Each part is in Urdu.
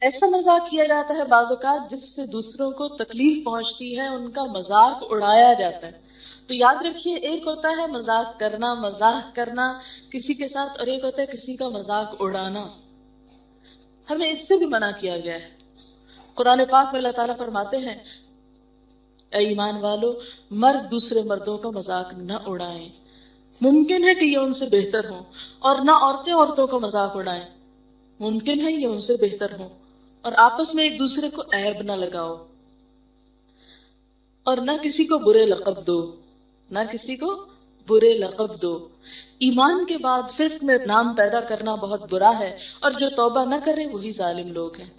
ایسا مذاق کیا جاتا ہے بعض اوقات جس سے دوسروں کو تکلیف پہنچتی ہے، ان کا مذاق اڑایا جاتا ہے. تو یاد رکھیے، ایک ہوتا ہے مذاق کرنا، مزاح کرنا کسی کے ساتھ، اور ایک ہوتا ہے کسی کا مذاق اڑانا. ہمیں اس سے بھی منع کیا گیا ہے. قرآن پاک میں اللہ تعالیٰ فرماتے ہیں، اے ایمان والو، مرد دوسرے مردوں کا مذاق نہ اڑائیں. ممکن ہے کہ یہ ان سے بہتر ہوں، اور نہ عورتیں عورتوں کا مذاق اڑائیں. ممکن ہے یہ ان سے بہتر ہوں، اور آپس میں ایک دوسرے کو عیب نہ لگاؤ، اور نہ کسی کو برے لقب دو، نہ کسی کو برے لقب دو. ایمان کے بعد فسق میں نام پیدا کرنا بہت برا ہے، اور جو توبہ نہ کرے وہی ظالم لوگ ہیں.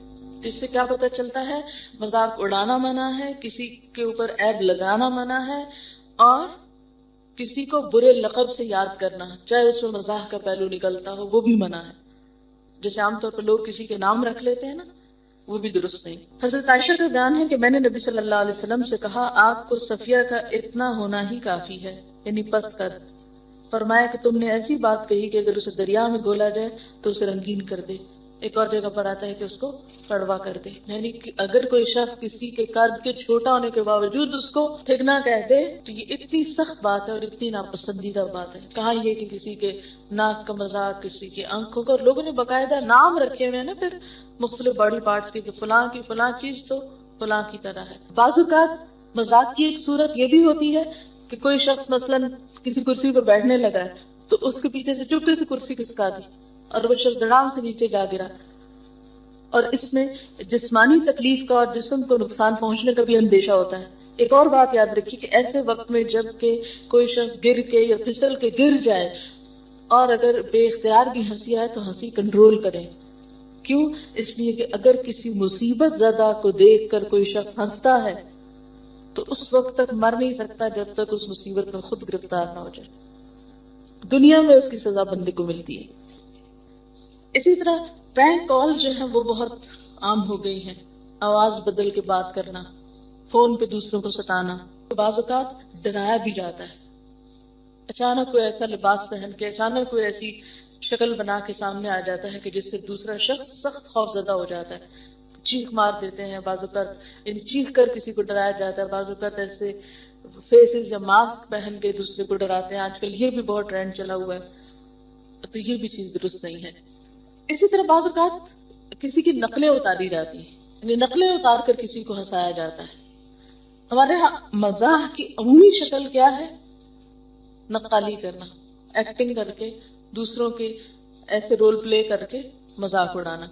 اس سے کیا پتہ چلتا ہے؟ مذاق اڑانا منع ہے، کسی کے اوپر عیب لگانا منع ہے، اور کسی کو برے لقب سے یاد کرنا، چاہے اس میں مزاح کا پہلو نکلتا ہو، وہ بھی منع ہے. جیسے عام طور پر لوگ کسی کے نام رکھ لیتے ہیں نا، وہ بھی درست نہیں. حضرت عائشہ کا بیان ہے کہ میں نے نبی صلی اللہ علیہ وسلم سے کہا، آپ کو صفیہ کا اتنا ہونا ہی کافی ہے، یعنی پست قد. فرمایا کہ تم نے ایسی بات کہی کہ اگر اسے دریا میں گھولا جائے تو اسے رنگین کر دے. ایک اور جگہ پر آتا ہے کہ اس کو کڑوا کر دے. یعنی کہ اگر کوئی شخص کسی کے قد کے چھوٹا ہونے کے باوجود اس کو ٹھگنا کہہ دے تو یہ اتنی سخت بات ہے اور اتنی ناپسندیدہ بات ہے. کہاں یہ کہ کسی کے ناک کا مذاق، کسی کی آنکھوں کا، اور لوگوں نے باقاعدہ نام رکھے ہوئے ہیں نا پھر مختلف باڈی پارٹس کے، کہ فلاں کی فلاں چیز تو فلاں کی طرح ہے. بعض اوقات مذاق کی ایک صورت یہ بھی ہوتی ہے کہ کوئی شخص مثلاً کسی کرسی پر بیٹھنے لگا ہے تو اس کے پیچھے سے چپکے سے کرسی کھسکا دی اور وہ شخص دڑام سے نیچے جا گرا. اور اس میں جسمانی تکلیف کا اور جسم کو نقصان پہنچنے کا بھی اندیشہ ہوتا ہے. ایک اور بات یاد رکھیے کہ ایسے وقت میں جب کہ کوئی شخص گر کے یا پھسل کے گر جائے اور اگر بے اختیار بھی ہنسی آئے تو ہنسی کنٹرول کریں. کیوں؟ اس لیے کہ اگر کسی مصیبت زدہ کو دیکھ کر کوئی شخص ہنستا ہے تو اس وقت تک مر نہیں سکتا جب تک اس مصیبت میں خود گرفتار نہ ہو جائے. دنیا میں اس کی سزا بندے کو ملتی ہے. اسی طرح پرینک کال جو ہے وہ بہت عام ہو گئی ہیں. آواز بدل کے بات کرنا، فون پہ دوسروں کو ستانا. بعض اوقات ڈرایا بھی جاتا ہے. اچانک کوئی ایسا لباس پہن کے، اچانک کوئی ایسی شکل بنا کے سامنے آ جاتا ہے کہ جس سے دوسرا شخص سخت خوف زدہ ہو جاتا ہے. چیخ مار دیتے ہیں، بعض اوقات چیخ کر کسی کو ڈرایا جاتا ہے. بعض اوقات ایسے فیسز یا ماسک پہن کے دوسرے کو ڈراتے ہیں. آج کل یہ بھی بہت ٹرینڈ چلا ہوا ہے، تو یہ بھی چیز درست نہیں ہے. اسی طرح بعض اوقات کسی کی نقلیں اتاری جاتی ہیں، یعنی نقلیں اتار کر کسی کو ہنسایا جاتا ہے. ہمارے ہاں مزاح کی عمومی شکل کیا ہے؟ نقالی کرنا، ایکٹنگ کر کے دوسروں کے ایسے رول پلے کر کے مذاق اڑانا.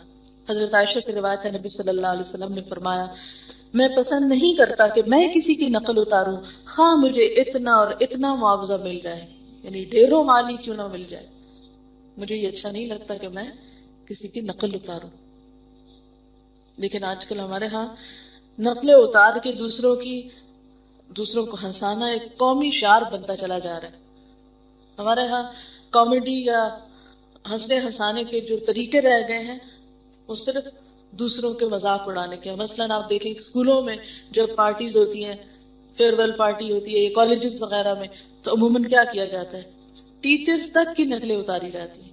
حضرت عائشہ سے روایت ہے، نبی صلی اللہ علیہ وسلم نے فرمایا، میں پسند نہیں کرتا کہ میں کسی کی نقل اتاروں، خواہ مجھے اتنا اور اتنا معاوضہ مل جائے، یعنی ڈھیروں مالی کیوں نہ مل جائے، مجھے یہ اچھا نہیں لگتا کہ میں کسی کی نقل اتاروں. لیکن آج کل ہمارے ہاں نقلیں اتار کے دوسروں کو ہنسانا ایک قومی شعار بنتا چلا جا رہا ہے. ہمارے ہاں کامیڈی یا ہنسنے ہنسانے کے جو طریقے رہ گئے ہیں وہ صرف دوسروں کے مذاق اڑانے کے. مثلاً آپ دیکھیں اسکولوں میں جب پارٹیز ہوتی ہیں، فیئر ویل پارٹی ہوتی ہے، کالجز وغیرہ میں، تو عموماً کیا کیا جاتا ہے؟ ٹیچرز تک کی نقلیں اتاری جاتی ہیں.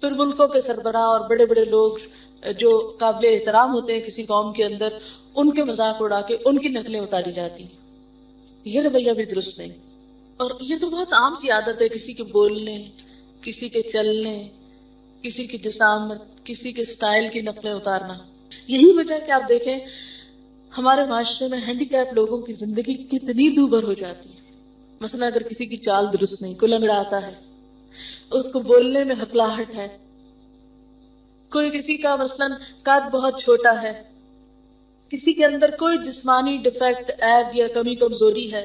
پھر ملکوں کے سربراہ اور بڑے بڑے لوگ جو قابل احترام ہوتے ہیں کسی قوم کے اندر، ان کے مذاق اڑا کے ان کی نقلیں اتاری جاتی ہیں. یہ رویہ بھی درست نہیں. اور یہ تو بہت عام سی عادت ہے، کسی کے بولنے، کسی کے چلنے، کسی کی جسامت، کسی کے سٹائل کی نقلیں اتارنا. یہی وجہ کہ آپ دیکھیں ہمارے معاشرے میں ہینڈی کیپ لوگوں کی زندگی کتنی دوبھر ہو جاتی ہے. مثلا اگر کسی کی چال درست نہیں، کوئی لنگڑاتا ہے، اس کو بولنے میں ہکلاہٹ ہے، کوئی کسی کا مثلا قد بہت چھوٹا ہے، کسی کے اندر کوئی جسمانی ڈیفیکٹ، عیب یا کمی کمزوری ہے،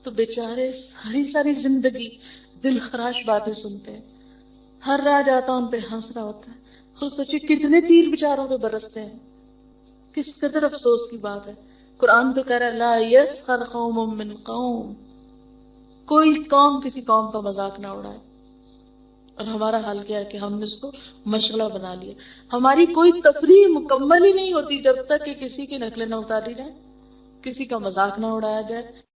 تو بیچارے ساری زندگی دل خراش باتیں سنتے ہیں. ہر راہ جاتا ان پہ ہنس رہا ہوتا ہے. خود سوچے کتنے تیر بیچاروں پہ برستے ہیں. کس قدر افسوس کی بات ہے. قرآن تو کہہ رہا ہے لا یسخر قوم من قوم، کوئی قوم کسی قوم کا مذاق نہ اڑائے. اور ہمارا حال کیا ہے کہ ہم نے اس کو مشغلہ بنا لیا. ہماری کوئی تفریح مکمل ہی نہیں ہوتی جب تک کہ کسی کی نقلیں نہ اتاری جائے، کسی کا مذاق نہ اڑایا جائے.